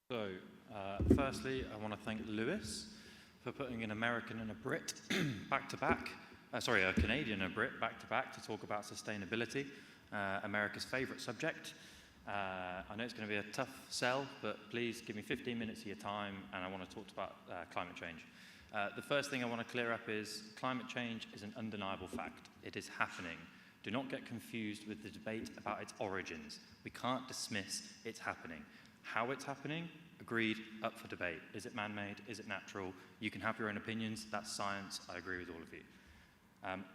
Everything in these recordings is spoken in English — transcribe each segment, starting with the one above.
So, firstly, I want to thank Lewis for putting an American and a Brit back to back, a Canadian and a Brit back to back to talk about sustainability, America's favourite subject. I know it's going to be a tough sell, but please give me 15 minutes of your time, and I want to talk about climate change. The first thing I want to clear up is climate change is an undeniable fact. It is happening. Do not get confused with the debate about its origins. We can't dismiss it's happening. How it's happening, agreed, up for debate. Is it man-made? Is it natural? You can have your own opinions. That's science. I agree with all of you.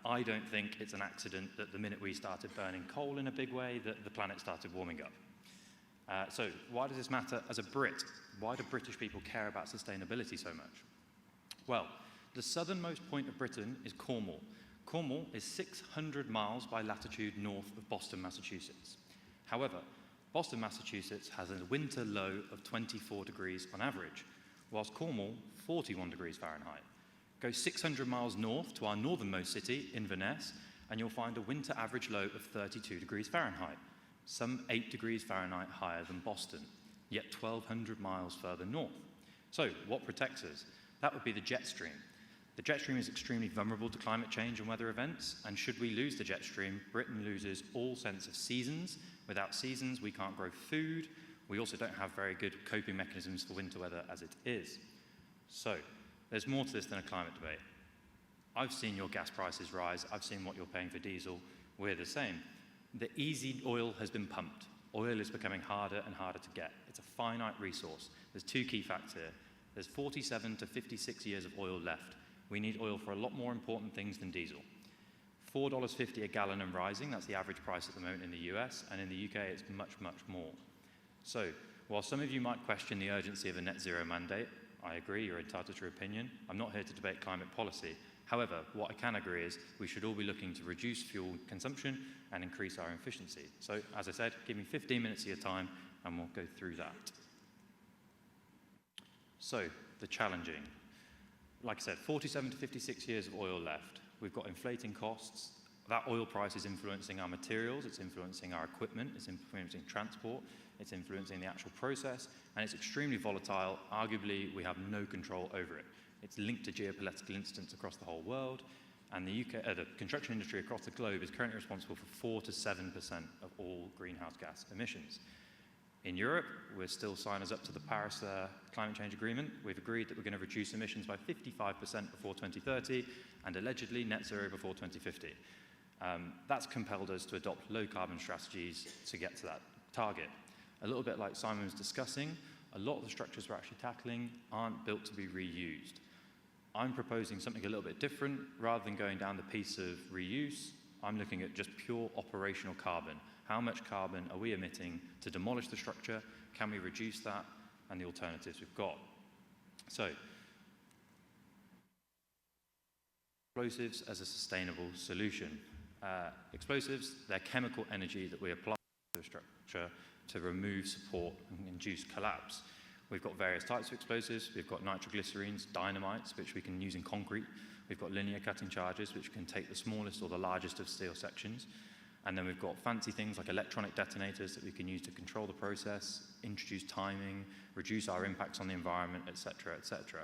I don't think it's an accident that the minute we started burning coal in a big way, that the planet started warming up. So why does this matter as a Brit? Why do British people care about sustainability so much? Well, the southernmost point of Britain is Cornwall. Cornwall is 600 miles by latitude north of Boston, Massachusetts. However, Boston, Massachusetts has a winter low of 24 degrees on average, whilst Cornwall, 41 degrees Fahrenheit. Go 600 miles north to our northernmost city, Inverness, and you'll find a winter average low of 32 degrees Fahrenheit, some 8 degrees Fahrenheit higher than Boston, yet 1,200 miles further north. So, what protects us? That would be the jet stream. The jet stream is extremely vulnerable to climate change and weather events, and should we lose the jet stream, Britain loses all sense of seasons. Without seasons, we can't grow food. We also don't have very good coping mechanisms for winter weather as it is. So, there's more to this than a climate debate. I've seen your gas prices rise. I've seen what you're paying for diesel. We're the same. The easy oil has been pumped. Oil is becoming harder and harder to get. It's a finite resource. There's two key facts here. There's 47 to 56 years of oil left. We need oil for a lot more important things than diesel. $4.50 a gallon and rising, that's the average price at the moment in the US, and in the UK it's much, much more. So, while some of you might question the urgency of a net zero mandate, I agree, you're entitled to your opinion. I'm not here to debate climate policy. However, what I can agree is we should all be looking to reduce fuel consumption and increase our efficiency. So, as I said, give me 15 minutes of your time and we'll go through that. So, the challenging. Like I said, 47 to 56 years of oil left. We've got inflating costs. That oil price is influencing our materials, it's influencing our equipment, it's influencing transport, it's influencing the actual process, and it's extremely volatile. Arguably, we have no control over it. It's linked to geopolitical incidents across the whole world, and the construction industry across the globe is currently responsible for 4 to 7% of all greenhouse gas emissions. In Europe, we're still signers up to the Paris Climate Change Agreement. We've agreed that we're going to reduce emissions by 55% before 2030 and allegedly net zero before 2050. That's compelled us to adopt low carbon strategies to get to that target. A little bit like Simon was discussing, a lot of the structures we're actually tackling aren't built to be reused. I'm proposing something a little bit different. Rather than going down the piece of reuse, I'm looking at just pure operational carbon. How much carbon are we emitting to demolish the structure? Can we reduce that? And the alternatives we've got. So, explosives as a sustainable solution. Explosives, they're chemical energy that we apply to the structure to remove support and induce collapse. We've got various types of explosives. We've got nitroglycerines, dynamites, which we can use in concrete. We've got linear cutting charges, which can take the smallest or the largest of steel sections. And then we've got fancy things like electronic detonators that we can use to control the process, introduce timing, reduce our impacts on the environment, etc., etc.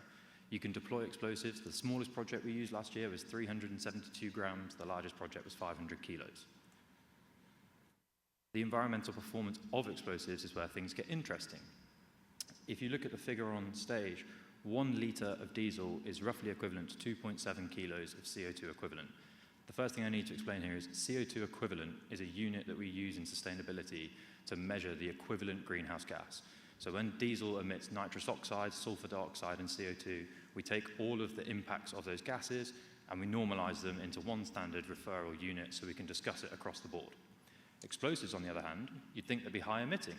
You can deploy explosives. The smallest project we used last year was 372 grams. The largest project was 500 kilos. The environmental performance of explosives is where things get interesting. If you look at the figure on stage, 1 litre of diesel is roughly equivalent to 2.7 kilos of CO2 equivalent. The first thing I need to explain here is CO2 equivalent is a unit that we use in sustainability to measure the equivalent greenhouse gas. So when diesel emits nitrous oxide, sulfur dioxide, and CO2, we take all of the impacts of those gases and we normalize them into one standard referral unit so we can discuss it across the board. Explosives, on the other hand, you'd think they'd be high emitting.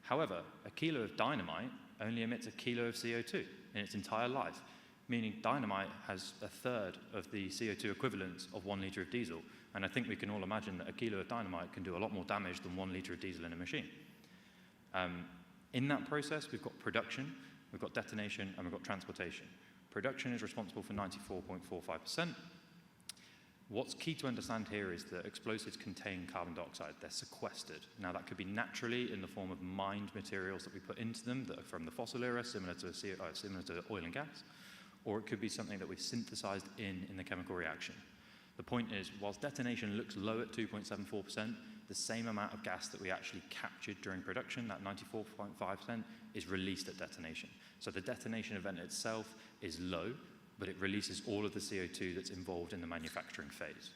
However, a kilo of dynamite only emits a kilo of CO2 in its entire life, meaning dynamite has a third of the CO2 equivalent of 1 litre of diesel. And I think we can all imagine that a kilo of dynamite can do a lot more damage than 1 litre of diesel in a machine. In that process, we've got production, we've got detonation, and we've got transportation. Production is responsible for 94.45%. What's key to understand here is that explosives contain carbon dioxide. They're sequestered. Now, that could be naturally in the form of mined materials that we put into them that are from the fossil era, similar to oil and gas, or it could be something that we've synthesized in the chemical reaction. The point is, whilst detonation looks low at 2.74%, the same amount of gas that we actually captured during production, that 94.5%, is released at detonation. So the detonation event itself is low, but it releases all of the CO2 that's involved in the manufacturing phase.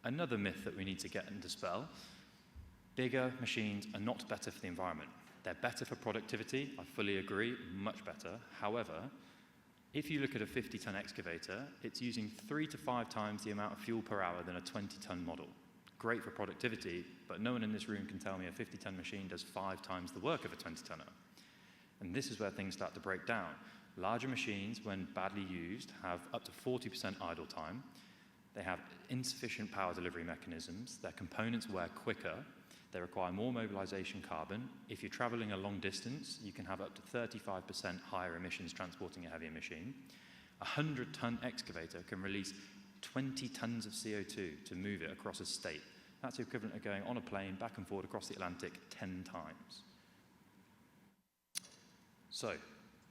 Another myth that we need to get and dispel: bigger machines are not better for the environment. They're better for productivity, I fully agree, much better. However, if you look at a 50-ton excavator, it's using 3 to 5 times the amount of fuel per hour than a 20-ton model. Great for productivity, but no one in this room can tell me a 50-ton machine does 5 times the work of a 20-tonner. And this is where things start to break down. Larger machines, when badly used, have up to 40% idle time. They have insufficient power delivery mechanisms. Their components wear quicker. They require more mobilization carbon. If you're traveling a long distance, you can have up to 35% higher emissions transporting a heavier machine. A 100-ton excavator can release 20 tons of CO2 to move it across a state. That's the equivalent of going on a plane back and forth across the Atlantic 10 times. So,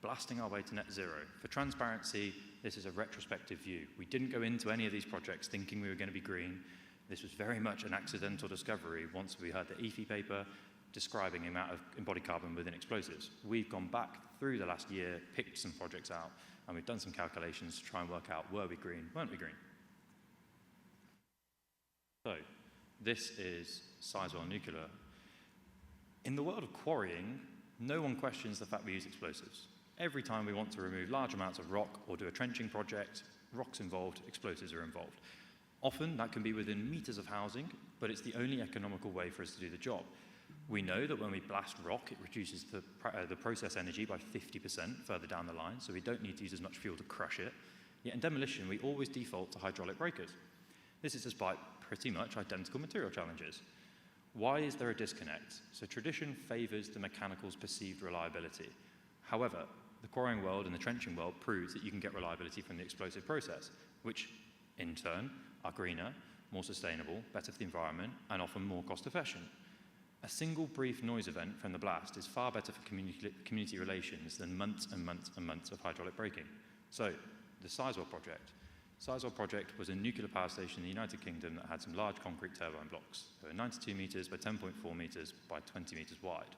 blasting our way to net zero. For transparency, this is a retrospective view. We didn't go into any of these projects thinking we were going to be green. This was very much an accidental discovery once we heard the EFI paper describing the amount of embodied carbon within explosives. We've gone back through the last year, picked some projects out, and we've done some calculations to try and work out, were we green, weren't we green? So, this is Sizewell Nuclear. In the world of quarrying, no one questions the fact we use explosives. Every time we want to remove large amounts of rock or do a trenching project, rock's involved, explosives are involved. Often that can be within meters of housing, but it's the only economical way for us to do the job. We know that when we blast rock, it reduces the process energy by 50% further down the line, so we don't need to use as much fuel to crush it. Yet in demolition, we always default to hydraulic breakers. This is despite pretty much identical material challenges. Why is there a disconnect? So tradition favors the mechanical's perceived reliability. However, the quarrying world and the trenching world proves that you can get reliability from the explosive process, which in turn are greener, more sustainable, better for the environment, and often more cost-efficient. A single brief noise event from the blast is far better for community relations than months and months and months of hydraulic braking. So, the Sizewell project. Sizewell project was a nuclear power station in the United Kingdom that had some large concrete turbine blocks. They were 92 meters by 10.4 meters by 20 meters wide.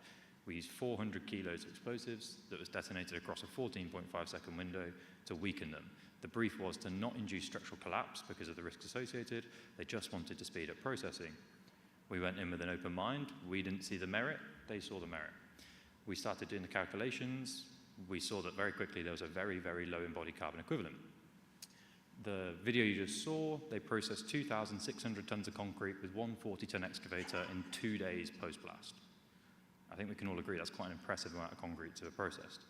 We used 400 kilos of explosives that was detonated across a 14.5-second window to weaken them. The brief was to not induce structural collapse because of the risks associated. They just wanted to speed up processing. We went in with an open mind. We didn't see the merit. They saw the merit. We started doing the calculations. We saw that very quickly there was a very, very low embodied carbon equivalent. The video you just saw, they processed 2,600 tons of concrete with one 40-ton excavator in 2 days post-blast. I think we can all agree that's quite an impressive amount of concrete to have processed.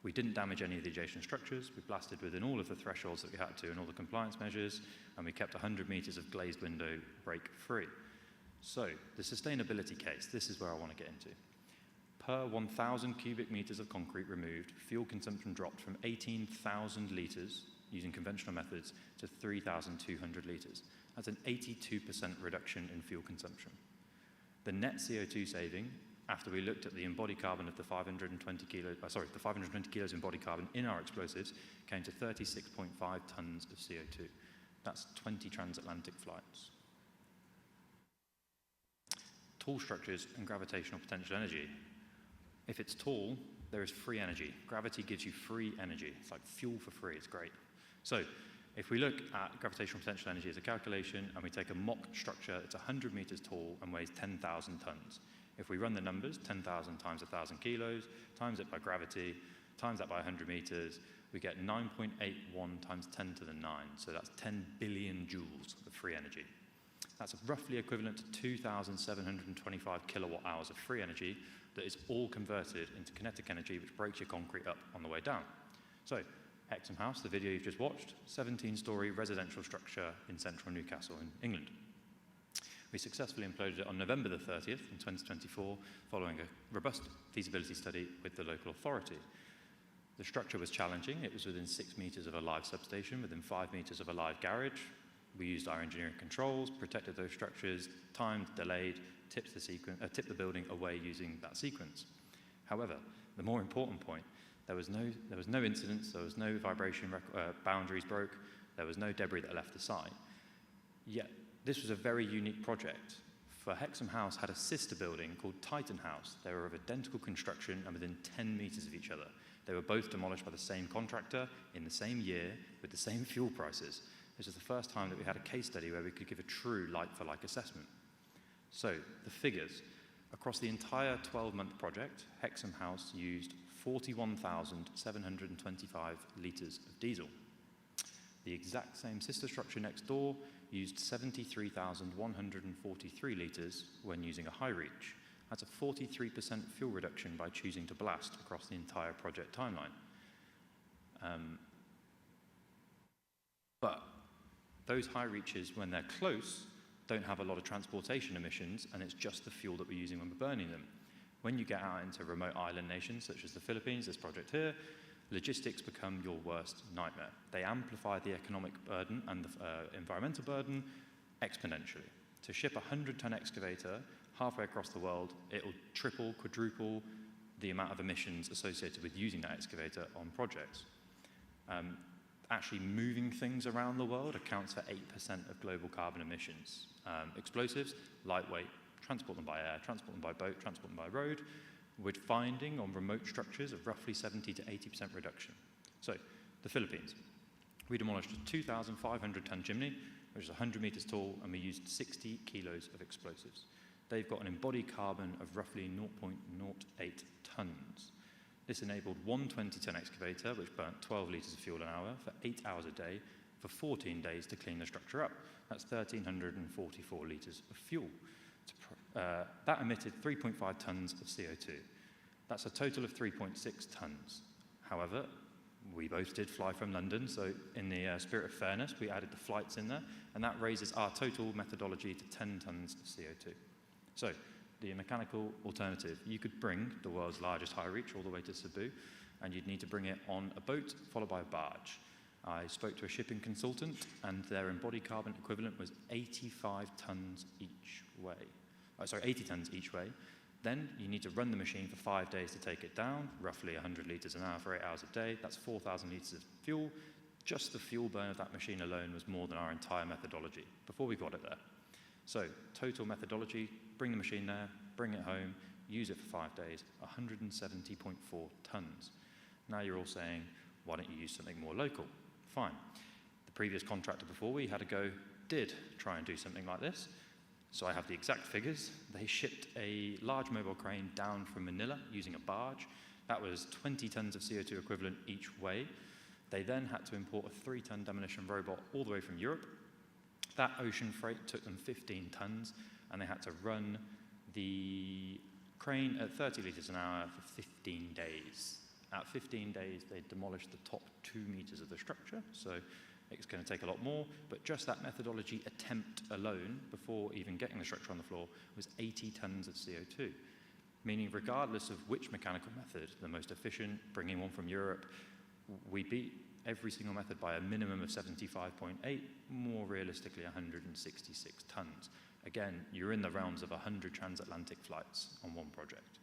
We didn't damage any of the adjacent structures. We blasted within all of the thresholds that we had to and all the compliance measures, and we kept 100 meters of glazed window break-free. So, the sustainability case, this is where I want to get into. Per 1,000 cubic meters of concrete removed, fuel consumption dropped from 18,000 litres using conventional methods to 3,200 litres. That's an 82% reduction in fuel consumption. The net CO2 saving, after we looked at the embodied carbon of the 520 kilos embodied carbon in our explosives, came to 36.5 tons of CO2. That's 20 transatlantic flights. Tall structures and gravitational potential energy. If it's tall, there is free energy. Gravity gives you free energy. It's like fuel for free, it's great. So, if we look at gravitational potential energy as a calculation, and we take a mock structure that's 100 meters tall and weighs 10,000 tons. If we run the numbers, 10,000 times 1,000 kilos, times it by gravity, times that by 100 meters, we get 9.81 times 10 to the 9. So that's 10 billion joules of free energy. That's roughly equivalent to 2,725 kilowatt hours of free energy that is all converted into kinetic energy, which breaks your concrete up on the way down. So, Hexham House, the video you've just watched, 17-story residential structure in central Newcastle in England. We successfully imploded it on November the 30th in 2024, following a robust feasibility study with the local authority. The structure was challenging. It was within 6 meters of a live substation, within 5 meters of a live garage. We used our engineering controls, protected those structures, timed, delayed, tipped the building away using that sequence. However, the more important point, there was no incidents, there was no vibration boundaries broke, there was no debris that left the site. Yet, this was a very unique project. For Hexham House had a sister building called Titan House. They were of identical construction and within 10 meters of each other. They were both demolished by the same contractor in the same year with the same fuel prices. This is the first time that we had a case study where we could give a true like-for-like assessment. So, the figures. Across the entire 12-month project, Hexham House used 41,725 litres of diesel. The exact same sister structure next door used 73,143 litres when using a high reach. That's a 43% fuel reduction by choosing to blast across the entire project timeline. But those high reaches, when they're close, don't have a lot of transportation emissions, and it's just the fuel that we're using when we're burning them. When you get out into remote island nations, such as the Philippines, this project here, logistics become your worst nightmare. They amplify the economic burden and the environmental burden exponentially. To ship a 100-ton excavator halfway across the world, it'll triple, quadruple the amount of emissions associated with using that excavator on projects. Actually moving things around the world accounts for 8% of global carbon emissions. Explosives, lightweight, transport them by air, transport them by boat, transport them by road, with finding on remote structures of roughly 70 to 80% reduction. So, the Philippines. We demolished a 2,500-ton chimney, which is 100 meters tall, and we used 60 kilos of explosives. They've got an embodied carbon of roughly 0.08 tons. This enabled one 20-ton excavator, which burnt 12 litres of fuel an hour for 8 hours a day for 14 days to clean the structure up. That's 1,344 litres of fuel. That emitted 3.5 tonnes of CO2. That's a total of 3.6 tonnes. However, we both did fly from London, so in the spirit of fairness, we added the flights in there, and that raises our total methodology to 10 tonnes of CO2. So, the mechanical alternative, you could bring the world's largest high reach all the way to Cebu, and you'd need to bring it on a boat followed by a barge. I spoke to a shipping consultant, and their embodied carbon equivalent was 85 tonnes each way. 80 tonnes each way. Then you need to run the machine for 5 days to take it down, roughly 100 litres an hour for 8 hours a day. That's 4,000 litres of fuel. Just the fuel burn of that machine alone was more than our entire methodology before we got it there. So, total methodology, bring the machine there, bring it home, use it for 5 days, 170.4 tonnes. Now you're all saying, why don't you use something more local? Fine. The previous contractor before we had a go did try and do something like this. So I have the exact figures. They shipped a large mobile crane down from Manila using a barge. That was 20 tonnes of CO2 equivalent each way. They then had to import a 3-ton demolition robot all the way from Europe. That ocean freight took them 15 tonnes, and they had to run the crane at 30 litres an hour for 15 days. At 15 days, they demolished the top 2 meters of the structure, so it's going to take a lot more, but just that methodology attempt alone, before even getting the structure on the floor, was 80 tonnes of CO2. Meaning, regardless of which mechanical method, the most efficient, bringing one from Europe, we beat every single method by a minimum of 75.8, more realistically 166 tonnes. Again, you're in the realms of 100 transatlantic flights on one project.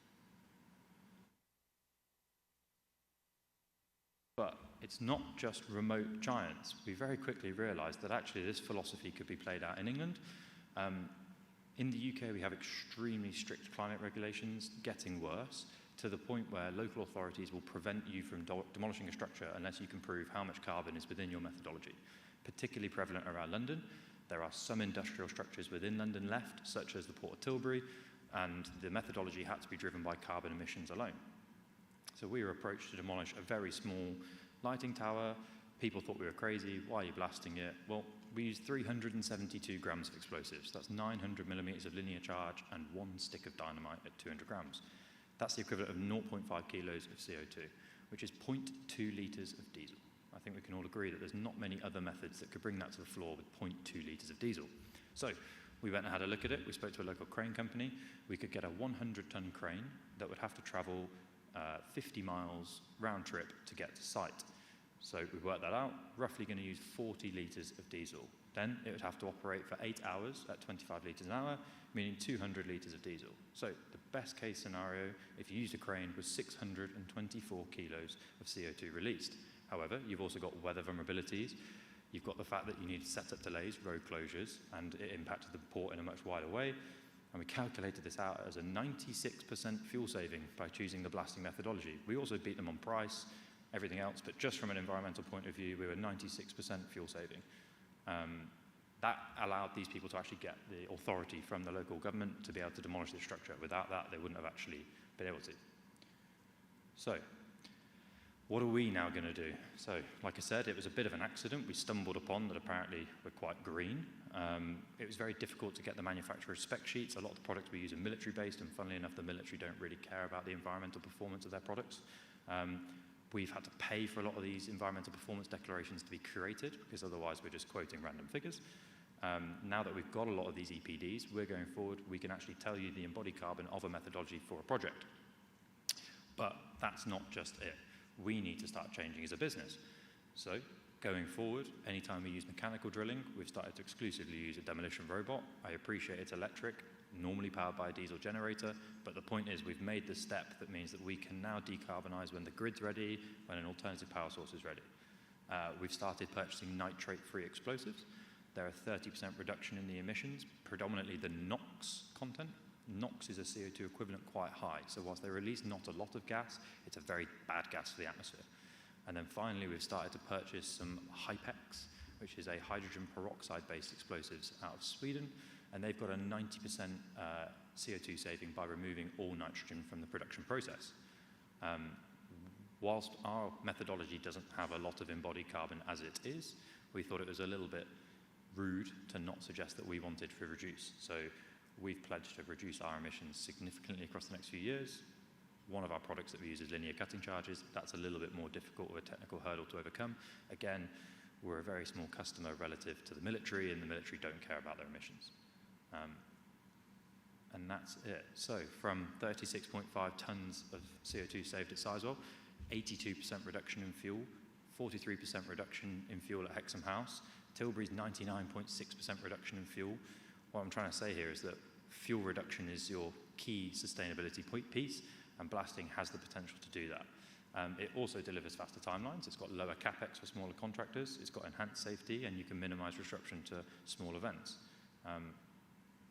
But it's not just remote giants. We very quickly realised that actually this philosophy could be played out in England. In the UK, we have extremely strict climate regulations, getting worse, to the point where local authorities will prevent you from demolishing a structure unless you can prove how much carbon is within your methodology. Particularly prevalent around London. There are some industrial structures within London left, such as the Port of Tilbury, and the methodology had to be driven by carbon emissions alone. So we were approached to demolish a very small lighting tower. People thought we were crazy. Why are you blasting it? Well, we used 372 grams of explosives. That's 900 millimeters of linear charge and 1 stick of dynamite at 200 grams. That's the equivalent of 0.5 kilos of CO2, which is 0.2 litres of diesel. I think we can all agree that there's not many other methods that could bring that to the floor with 0.2 litres of diesel. So we went and had a look at it. We spoke to a local crane company. We could get a 100-ton crane that would have to travel 50 miles round trip to get to site. So we worked that out, roughly going to use 40 litres of diesel. Then it would have to operate for 8 hours at 25 litres an hour, meaning 200 litres of diesel. So the best case scenario, if you used a crane, was 624 kilos of CO2 released. However, you've also got weather vulnerabilities. You've got the fact that you need setup delays, road closures, and it impacted the port in a much wider way. And we calculated this out as a 96% fuel saving by choosing the blasting methodology. We also beat them on price, everything else, but just from an environmental point of view, we were 96% fuel saving. That allowed these people to actually get the authority from the local government to be able to demolish the structure. Without that, they wouldn't have actually been able to. So, what are we now going to do? So, like I said, it was a bit of an accident. We stumbled upon that apparently we're quite green. It was very difficult to get the manufacturer's spec sheets. A lot of the products we use are military-based, and funnily enough, the military don't really care about the environmental performance of their products. We've had to pay for a lot of these environmental performance declarations to be created, because otherwise we're just quoting random figures. Now that we've got a lot of these EPDs, we're going forward, we can actually tell you the embodied carbon of a methodology for a project. But that's not just it. We need to start changing as a business. So, going forward, anytime we use mechanical drilling, we've started to exclusively use a demolition robot. I appreciate it's electric, normally powered by a diesel generator, but the point is we've made the step that means that we can now decarbonize when the grid's ready, when an alternative power source is ready. We've started purchasing nitrate-free explosives. There are 30% reduction in the emissions, predominantly the NOx content. NOx is a CO2 equivalent quite high, so whilst they release not a lot of gas, it's a very bad gas for the atmosphere. And then finally, we've started to purchase some Hypex, which is a hydrogen peroxide-based explosives out of Sweden, and they've got a 90% CO2 saving by removing all nitrogen from the production process. Whilst our methodology doesn't have a lot of embodied carbon as it is, we thought it was a little bit rude to not suggest that we wanted to reduce. So we've pledged to reduce our emissions significantly across the next few years. One of our products that we use is linear cutting charges. That's a little bit more difficult of a technical hurdle to overcome. Again, we're a very small customer relative to the military, and the military don't care about their emissions. And that's it. So from 36.5 tons of CO2 saved at Sizewell, 82% reduction in fuel, 43% reduction in fuel at Hexham House, Tilbury's 99.6% reduction in fuel. What I'm trying to say here is that fuel reduction is your key sustainability piece, and blasting has the potential to do that. It also delivers faster timelines. It's got lower capex for smaller contractors. It's got enhanced safety, and you can minimize disruption to small events.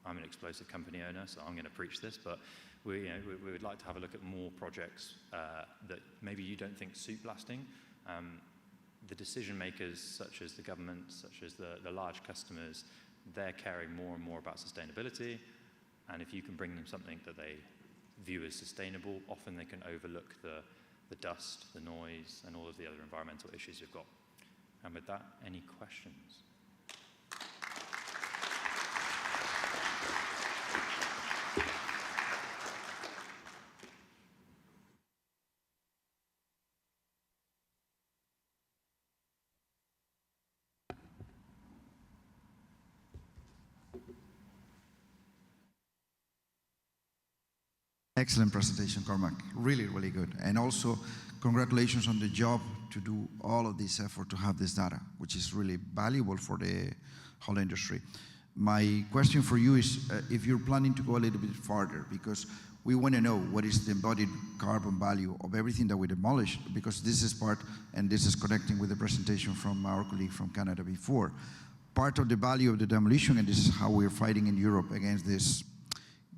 I'm an explosive company owner, so I'm going to preach this, but we would like to have a look at more projects that maybe you don't think suit blasting. The decision makers, such as the government, such as the large customers, they're caring more and more about sustainability, and if you can bring them something that they view as sustainable, often they can overlook the dust, the noise, and all of the other environmental issues you've got. And with that, any questions? Excellent presentation, Cormac. Really, really good. And also, congratulations on the job to do all of this effort to have this data, which is really valuable for the whole industry. My question for you is if you're planning to go a little bit farther, because we want to know what is the embodied carbon value of everything that we demolish, because this is part, and this is connecting with the presentation from our colleague from Canada before. Part of the value of the demolition, and this is how we're fighting in Europe against this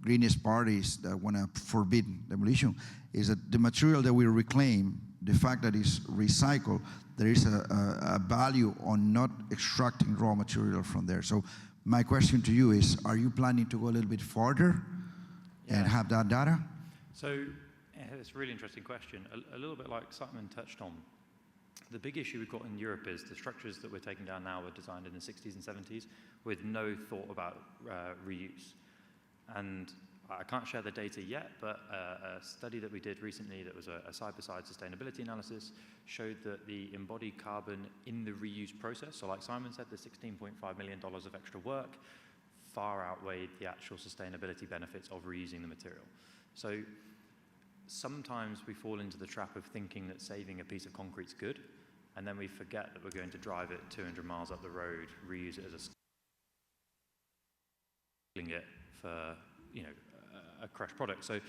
greenest parties that want to forbid demolition, is that the material that we reclaim, the fact that it's recycled, there is a value on not extracting raw material from there. So my question to you is, are you planning to go a little bit farther and have that data? So it's a really interesting question. A little bit like Simon touched on. The big issue we've got in Europe is the structures that we're taking down now were designed in the 60s and 70s with no thought about reuse. And I can't share the data yet, but a study that we did recently that was a side-by-side sustainability analysis showed that the embodied carbon in the reuse process, so like Simon said, the $16.5 million of extra work far outweighed the actual sustainability benefits of reusing the material. So sometimes we fall into the trap of thinking that saving a piece of concrete's good, and then we forget that we're going to drive it 200 miles up the road, reuse it as it for, you know, a crushed product. So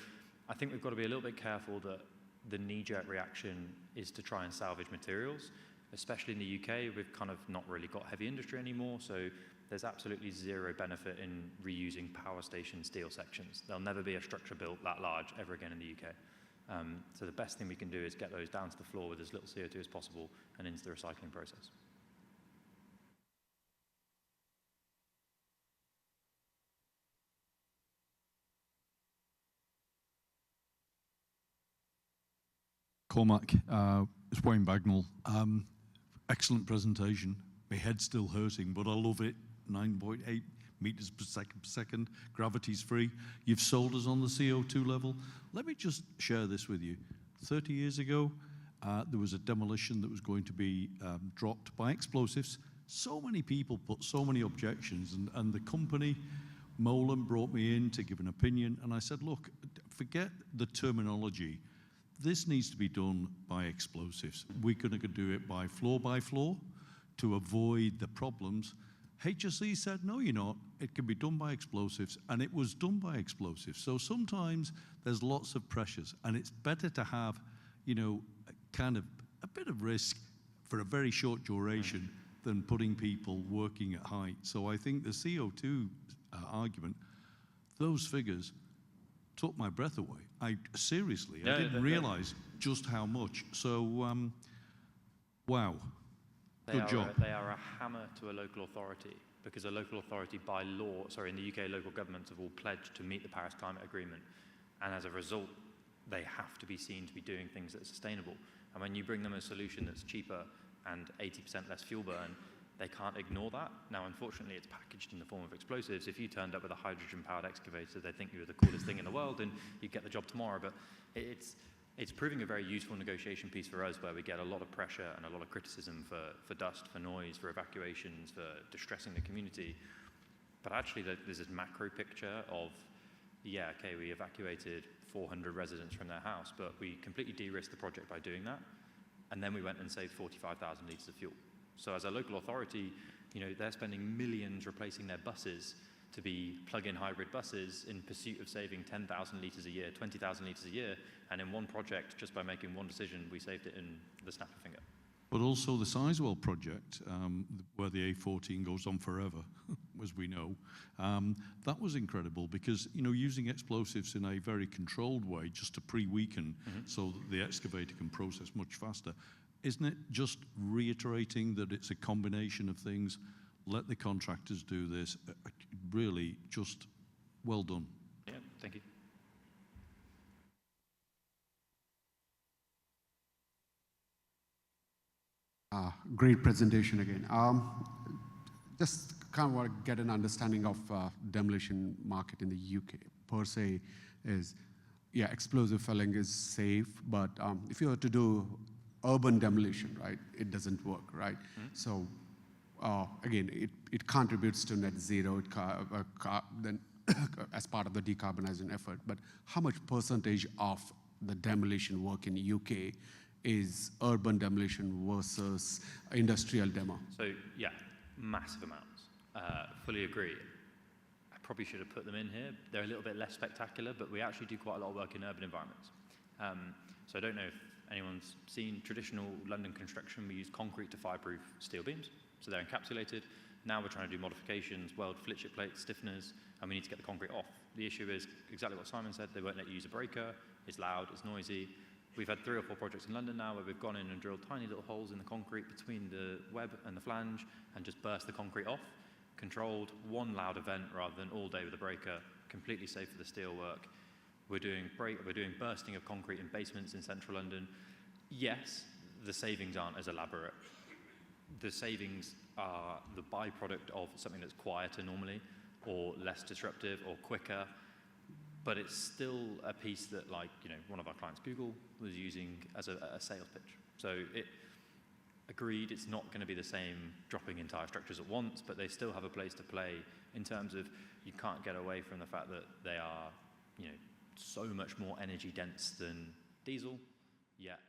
I think we've got to be a little bit careful that the knee-jerk reaction is to try and salvage materials. Especially in the UK, we've kind of not really got heavy industry anymore, so there's absolutely zero benefit in reusing power station steel sections. There'll never be a structure built that large ever again in the UK. So the best thing we can do is get those down to the floor with as little CO2 as possible and into the recycling process. Cormac, it's Wayne Bagnall. Excellent presentation. My head's still hurting, but I love it. 9.8 meters per second, gravity's free. You've sold us on the CO2 level. Let me just share this with you. 30 years ago, there was a demolition that was going to be dropped by explosives. So many people put so many objections, and the company, Molan, brought me in to give an opinion, and I said, look, forget the terminology. This needs to be done by explosives. We're going to do it by floor to avoid the problems. HSE said, no, you're not. It can be done by explosives, and it was done by explosives. So sometimes there's lots of pressures, and it's better to have, you know, kind of a bit of risk for a very short duration than putting people working at height. So I think the CO2 argument, those figures took my breath away. Seriously, I didn't realize just how much. So, wow, good job. They are a hammer to a local authority, because a local authority by law, in the UK, local governments have all pledged to meet the Paris Climate Agreement. And as a result, they have to be seen to be doing things that are sustainable. And when you bring them a solution that's cheaper and 80% less fuel burn, they can't ignore that. Now, unfortunately, it's packaged in the form of explosives. If you turned up with a hydrogen-powered excavator, they'd think you were the coolest thing in the world and you'd get the job tomorrow. But it's proving a very useful negotiation piece for us, where we get a lot of pressure and a lot of criticism for dust, for noise, for evacuations, for distressing the community. But actually, there's this macro picture of, yeah, okay, we evacuated 400 residents from their house, but we completely de-risked the project by doing that. And then we went and saved 45,000 litres of fuel. So as a local authority, you know, they're spending millions replacing their buses to be plug-in hybrid buses in pursuit of saving 10,000 litres a year, 20,000 litres a year. And in one project, just by making one decision, we saved it in the snap of a finger. But also the Sizewell project, where the A14 goes on forever, as we know, that was incredible because, you know, using explosives in a very controlled way just to pre-weaken so that the excavator can process much faster. Isn't it just reiterating that it's a combination of things? Let the contractors do this. Really, just well done. Yeah, thank you. Great presentation again. Just kind of want to get an understanding of demolition market in the UK. Per se is, yeah, explosive felling is safe, but if you were to do urban demolition, right, it doesn't work, right? So again, it contributes to net zero then as part of the decarbonizing effort, but how much percentage of the demolition work in the UK is urban demolition versus industrial demo? So yeah, massive amounts. Fully agree. I probably should have put them in here. They're a little bit less spectacular, but we actually do quite a lot of work in urban environments. So I don't know if anyone's seen traditional London construction. We use concrete to fireproof steel beams, so they're encapsulated. Now we're trying to do modifications, weld flip chip plates, stiffeners, and we need to get the concrete off. The issue is exactly what Simon said. They won't let you use a breaker. It's loud, it's noisy. We've had 3 or 4 projects in London now where we've gone in and drilled tiny little holes in the concrete between the web and the flange and just burst the concrete off. Controlled, one loud event rather than all day with a breaker, completely safe for the steel work. We're doing bursting of concrete in basements in central London. Yes, the savings aren't as elaborate. The savings are the byproduct of something that's quieter normally, or less disruptive, or quicker. But it's still a piece that, like, you know, one of our clients, Google, was using as a sales pitch. So agreed, it's not going to be the same dropping entire structures at once, but they still have a place to play in terms of you can't get away from the fact that they are, you know, so much more energy dense than diesel, yet